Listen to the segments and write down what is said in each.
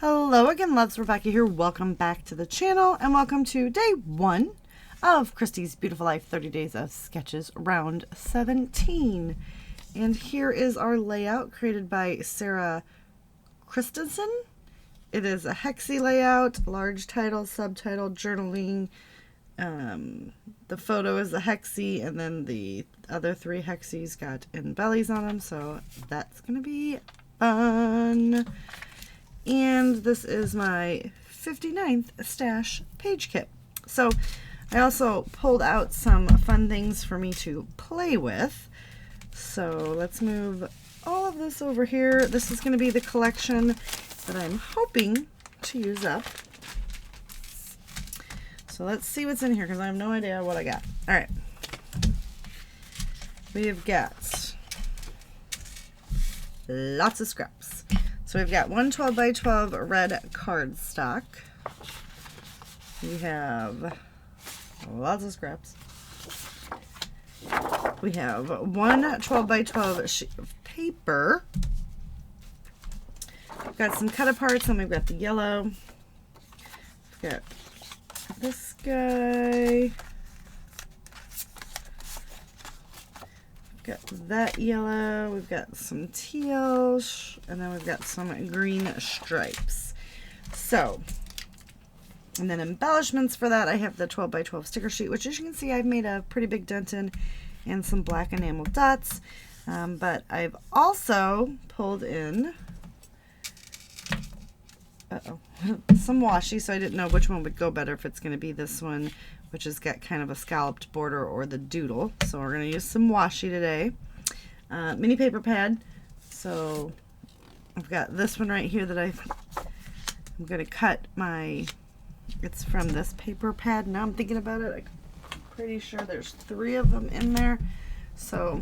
Hello again, loves. Rebecca here. Welcome back to the channel and welcome to day 1 of Christy's Beautiful Life 30 Days of Sketches round 17. And here is our layout created by Sarah Christensen. It is a hexie layout, large title, subtitle, journaling. The photo is a hexie, and then the other 3 hexies got embellies on them, so that's going to be fun. And this is my 59th stash page kit. So I also pulled out some fun things for me to play with. So let's move all of this over here. This is going to be the collection that I'm hoping to use up. So let's see what's in here because I have no idea what I got. All right. We've got lots of scraps. So we've got one 12 by 12 red cardstock. We have lots of scraps. We have one 12 by 12 sheet of paper. We've got some cut aparts, and we've got the yellow. We've got this guy. We've got that yellow, we've got some teal, and then we've got some green stripes. So, and then embellishments for that, I have the 12 by 12 sticker sheet, which as you can see I've made a pretty big dent in, and some black enamel dots. But I've also pulled in some washi, so I didn't know which one would go better, if it's going to be this one, which has got kind of a scalloped border, or the doodle. So we're going to use some washi today. Mini paper pad. So I've got this one right here that I'm going to cut my, it's from this paper pad. Now I'm thinking about it, I'm pretty sure there's 3 of them in there. So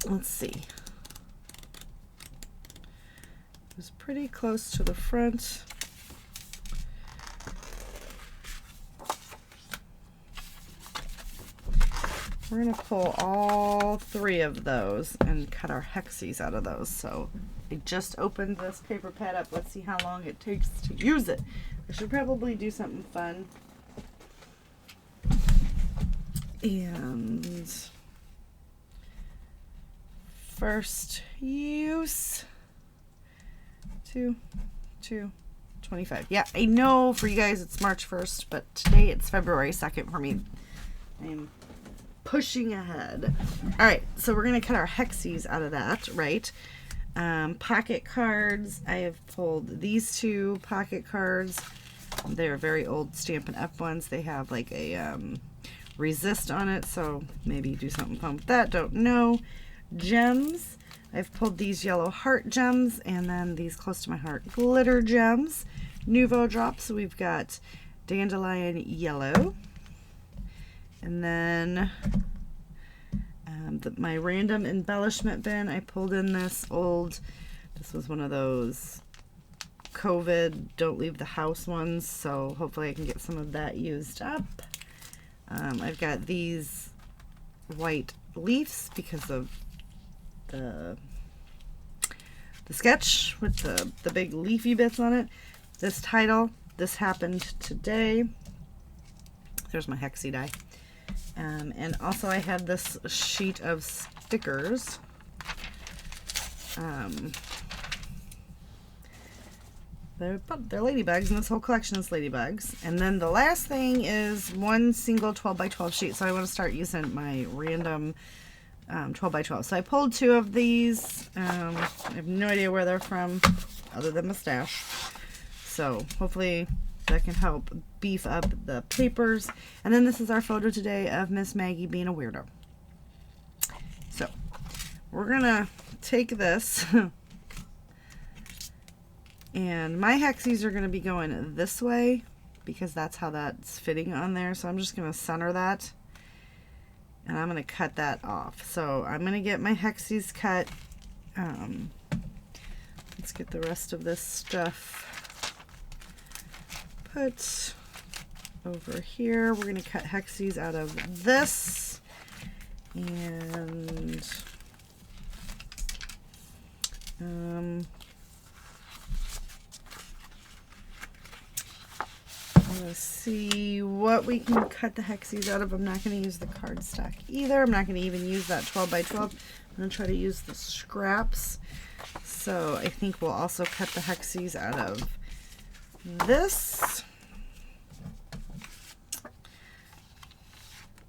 let's see. It was pretty close to the front. We're going to pull all 3 of those and cut our hexies out of those. So I just opened this paper pad up. Let's see how long it takes to use it. I should probably do something fun. And first use 2/25. Yeah, I know for you guys it's March 1st, but today it's February 2nd for me. I'm pushing ahead. All right, so we're going to cut our hexies out of that, right? Pocket cards. I have pulled these 2 pocket cards. They're very old Stampin' Up! Ones. They have like a resist on it, so maybe do something fun with that. Don't know. Gems. I've pulled these yellow heart gems, and then these close to my heart glitter gems. Nouveau drops. So we've got dandelion yellow. And then my random embellishment bin, I pulled in this old, this was one of those COVID don't leave the house ones, so hopefully I can get some of that used up. I've got these white leaves because of the sketch with the big leafy bits on it. This title, this happened today. There's my hexie die. And also I have this sheet of stickers. They're ladybugs, and this whole collection is ladybugs. And then the last thing is one single 12 by 12 sheet. So I want to start using my random 12 by 12. So I pulled 2 of these. I have no idea where they're from other than my stash. So hopefully that can help beef up the papers. And then this is our photo today of Miss Maggie being a weirdo. So we're gonna take this and my hexies are gonna be going this way because that's how that's fitting on there. So I'm just gonna center that and I'm gonna cut that off. So I'm gonna get my hexies cut. Let's get the rest of this stuff put over here. We're going to cut hexies out of this, and Let's see what we can cut the hexes out of. I'm not going to use the cardstock either. I'm not going to even use that 12 by 12. I'm going to try to use the scraps. So I think we'll also cut the hexes out of this.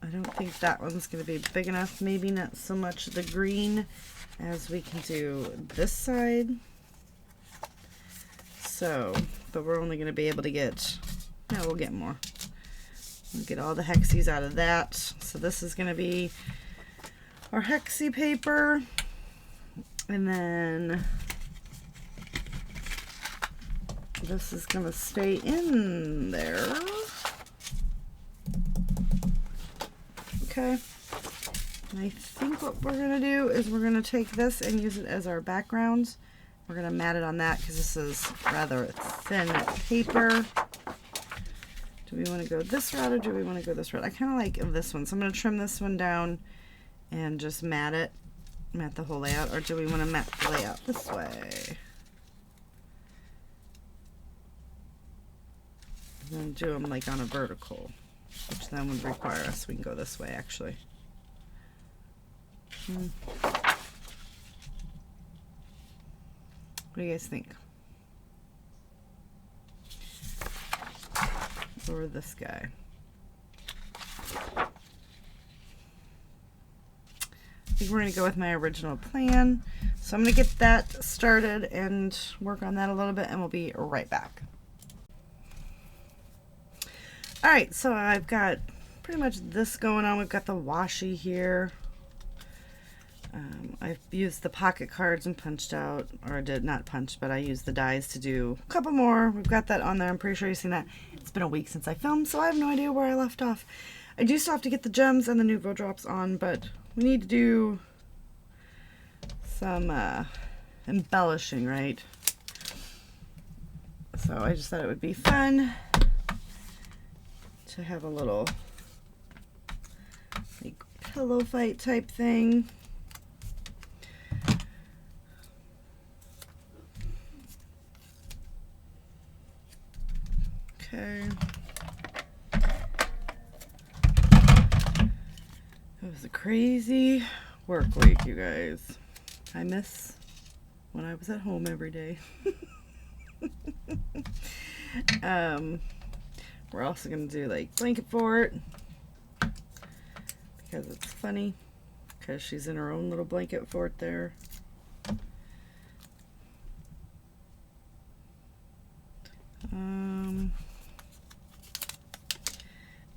I don't think that one's going to be big enough. Maybe not so much the green as we can do this side. So, but we're only going to be able to get, no, we'll get more. We'll get all the hexes out of that. So this is going to be our hexie paper. And then this is going to stay in there. Okay. And I think what we're going to do is we're going to take this and use it as our background. We're going to mat it on that because this is rather thin paper. Do we want to go this route or do we want to go this route? I kind of like this one. So I'm going to trim this one down and just mat it. Mat the whole layout. Or do we want to mat the layout this way? I'm going to do them like on a vertical, which then would require us. We can go this way actually. What do you guys think? Or this guy? I think we're going to go with my original plan. So I'm going to get that started and work on that a little bit, and we'll be right back. Alright, so I've got pretty much this going on. We've got the washi here. I've used the pocket cards and punched out, or did not punch, but I used the dies to do a couple more. We've got that on there. I'm pretty sure you've seen that. It's been a week since I filmed, so I have no idea where I left off. I do still have to get the gems and the Nouveau drops on, but we need to do some embellishing, right? So I just thought it would be fun to have a little like pillow fight type thing. Okay. It was a crazy work week, you guys. I miss when I was at home every day. We're also going to do like blanket fort because it's funny because she's in her own little blanket fort there.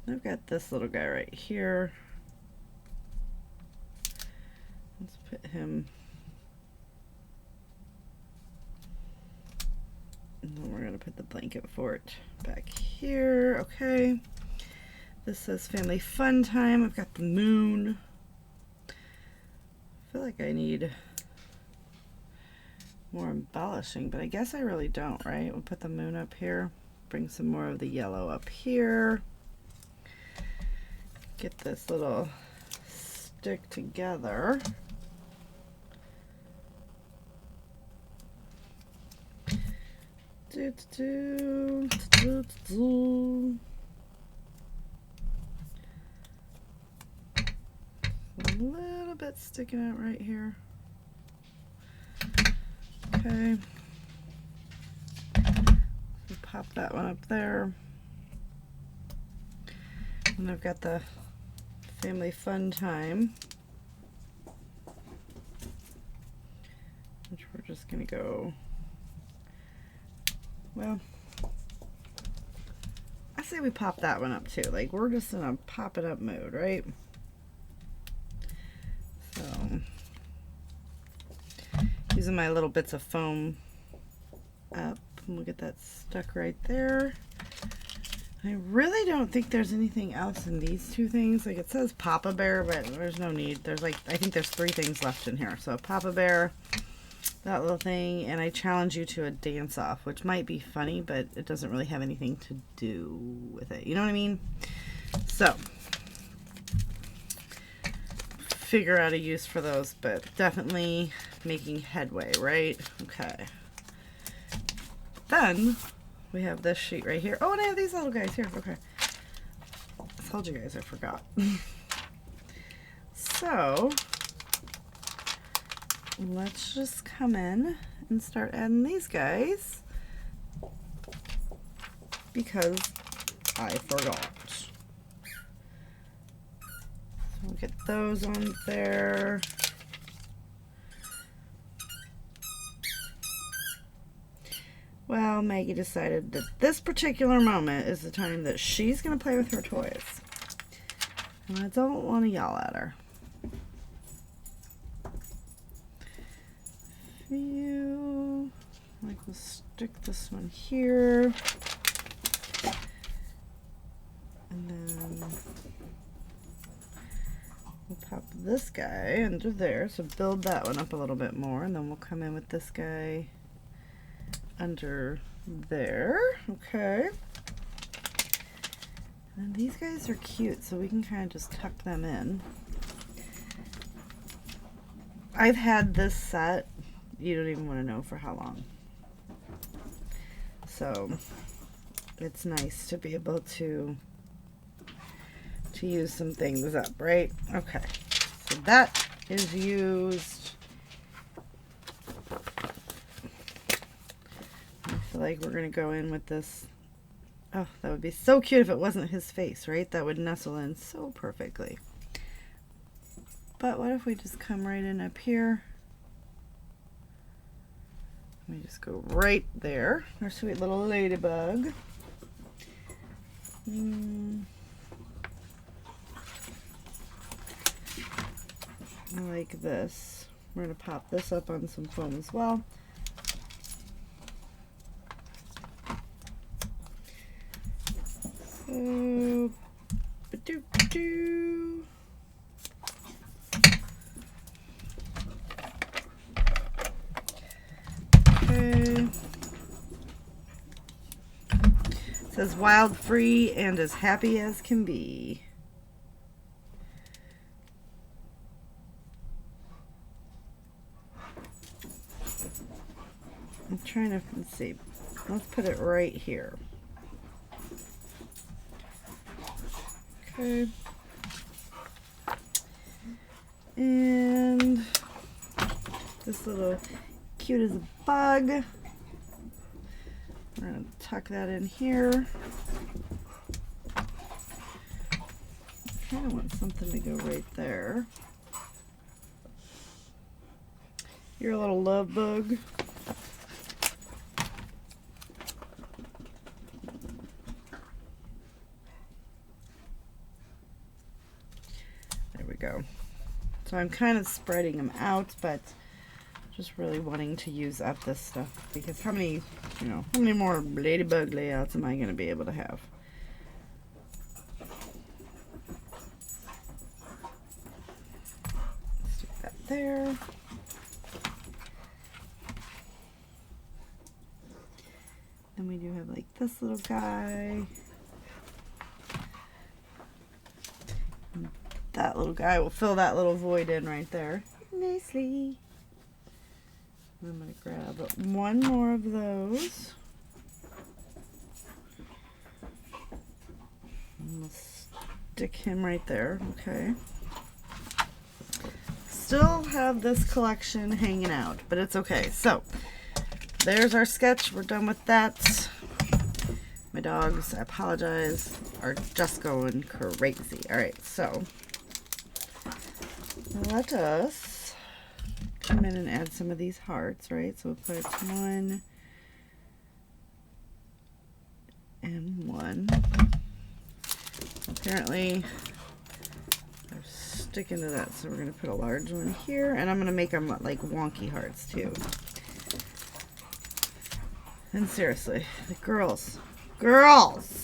I've got this little guy right here. Let's put him, and then we're going to put the blanket fort back here. Okay. This says family fun time. I've got the moon. I feel like I need more embellishing, but I guess I really don't, right? We'll put the moon up here. Bring some more of the yellow up here. Get this little stick together. A little bit sticking out right here. Okay. We'll pop that one up there. And I've got the family fun time, which we're just going to go, well, I say we pop that one up too. Like, we're just in a pop it up mode, right? So, using my little bits of foam up, and we'll get that stuck right there. I really don't think there's anything else in these two things. Like, it says Papa Bear, but there's no need. There's like, I think there's 3 things left in here. So Papa Bear, that little thing, and I challenge you to a dance off, which might be funny, but it doesn't really have anything to do with it. You know what I mean? So, figure out a use for those, but definitely making headway, right? Okay. Then we have this sheet right here. Oh, and I have these little guys here. Okay. I told you guys I forgot. So let's just come in and start adding these guys because I forgot. So we'll get those on there. Well, Maggie decided that this particular moment is the time that she's going to play with her toys. And I don't want to yell at her. Feel like we'll stick this one here. And then we'll pop this guy under there. So build that one up a little bit more. And then we'll come in with this guy under there. Okay. And these guys are cute, so we can kind of just tuck them in. I've had this set, you don't even want to know for how long. So it's nice to be able to use some things up, right? Okay. So that is used. I feel like we're going to go in with this. Oh, that would be so cute if it wasn't his face, right? That would nestle in so perfectly. But what if we just come right in up here? Let me just go right there. Our sweet little ladybug. I like this. We're going to pop this up on some foam as well. So, ba-doo-doo. Okay. It says wild, free, and as happy as can be. I'm trying to, let's see, let's put it right here. Okay. And this little cute as a bug. We're going to tuck that in here. I kind of want something to go right there. You're a little love bug. There we go. So I'm kind of spreading them out, but just really wanting to use up this stuff because how many more ladybug layouts am I going to be able to have? Stick that there. Then we do have like this little guy. And that little guy will fill that little void in right there nicely. I'm going to grab one more of those. And we'll stick him right there. Okay. Still have this collection hanging out, but it's okay. So, there's our sketch. We're done with that. My dogs, I apologize, are just going crazy. Alright, so let us come in and add some of these hearts, right? So we'll put 1 and 1. Apparently, they're sticking to that, so we're going to put a large one here, and I'm going to make them like wonky hearts too. And seriously, the girls,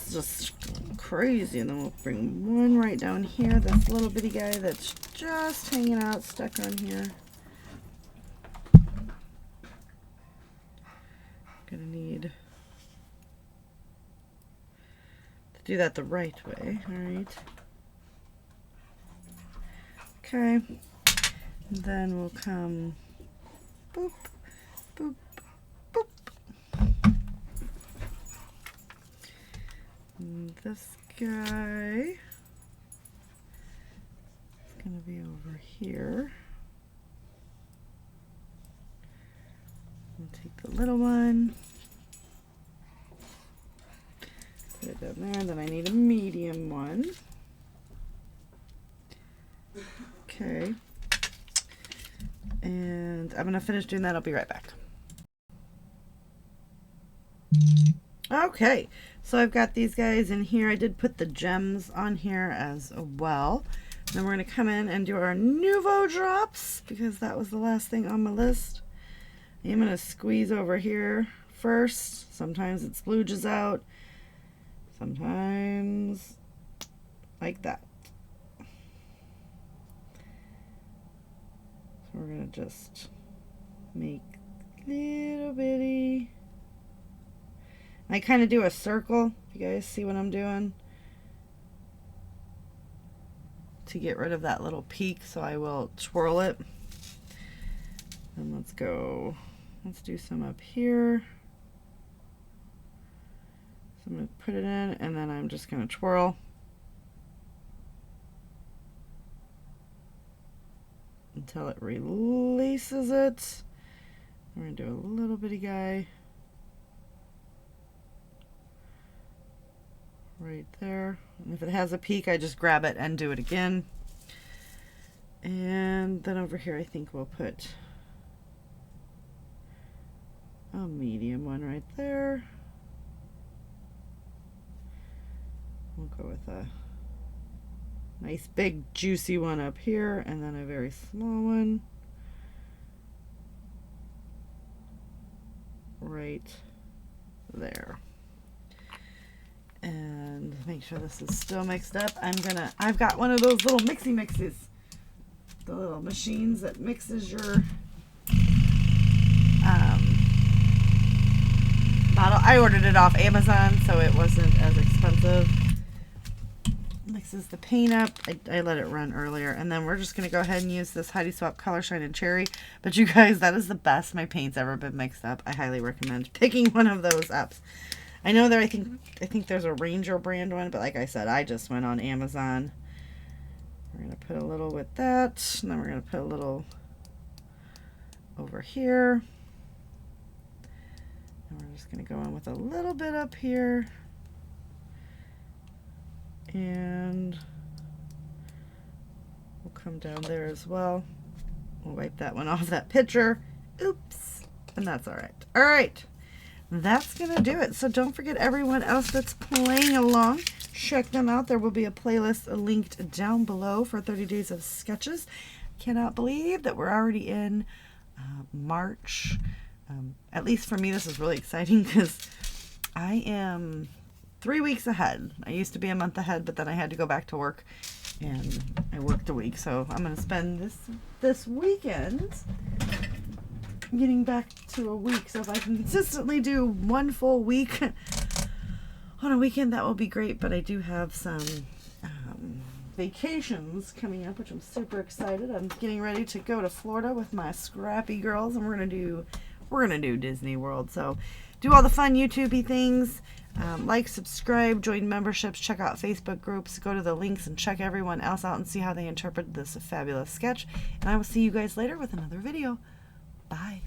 just crazy. And then we'll bring one right down here, this little bitty guy that's just hanging out, stuck on here. Gonna need to do that the right way. All right. Okay. And then we'll come boop, boop, boop. And this guy is going to be over here. I'll take the little one, put it down there, and then I need a medium one. Okay. And I'm going to finish doing that. I'll be right back. Okay, so I've got these guys in here. I did put the gems on here as well. Then we're going to come in and do our Nouveau drops because that was the last thing on my list. I'm going to squeeze over here first. Sometimes it splooges out. Sometimes like that. So we're going to just make little bitty. I kind of do a circle, if you guys see what I'm doing, to get rid of that little peak, so I will twirl it. And let's do some up here. So I'm going to put it in, and then I'm just going to twirl. Until it releases it. I'm going to do a little bitty guy. Right there. And if it has a peak, I just grab it and do it again. And then over here, I think we'll put a medium one right there. We'll go with a nice big juicy one up here, and then a very small one right there. And make sure this is still mixed up. I've got one of those little mixy mixes. The little machines that mixes your bottle. I ordered it off Amazon, so it wasn't as expensive. Mixes the paint up. I let it run earlier. And then we're just going to go ahead and use this Heidi Swap Color Shine and Cherry. But you guys, that is the best my paint's ever been mixed up. I highly recommend picking one of those up. I know that I think there's a Ranger brand one, but like I said, I just went on Amazon. We're going to put a little with that, and then we're going to put a little over here. And we're just going to go in with a little bit up here. And we'll come down there as well. We'll wipe that one off that picture. Oops. And that's all right. All right. That's going to do it. So don't forget everyone else that's playing along. Check them out. There will be a playlist linked down below for 30 days of sketches. Cannot believe that we're already in March. At least for me, this is really exciting because I am 3 weeks ahead. I used to be a month ahead, but then I had to go back to work and I worked a week. So I'm going to spend this weekend getting back to a week. So if I can consistently do one full week on a weekend, that will be great. But I do have some vacations coming up, which I'm super excited. I'm getting ready to go to Florida with my scrappy girls, and we're gonna do Disney World. So do all the fun YouTubey things. Like, subscribe, join memberships, check out Facebook groups, go to the links and check everyone else out and see how they interpret this fabulous sketch. And I will see you guys later with another video. Bye.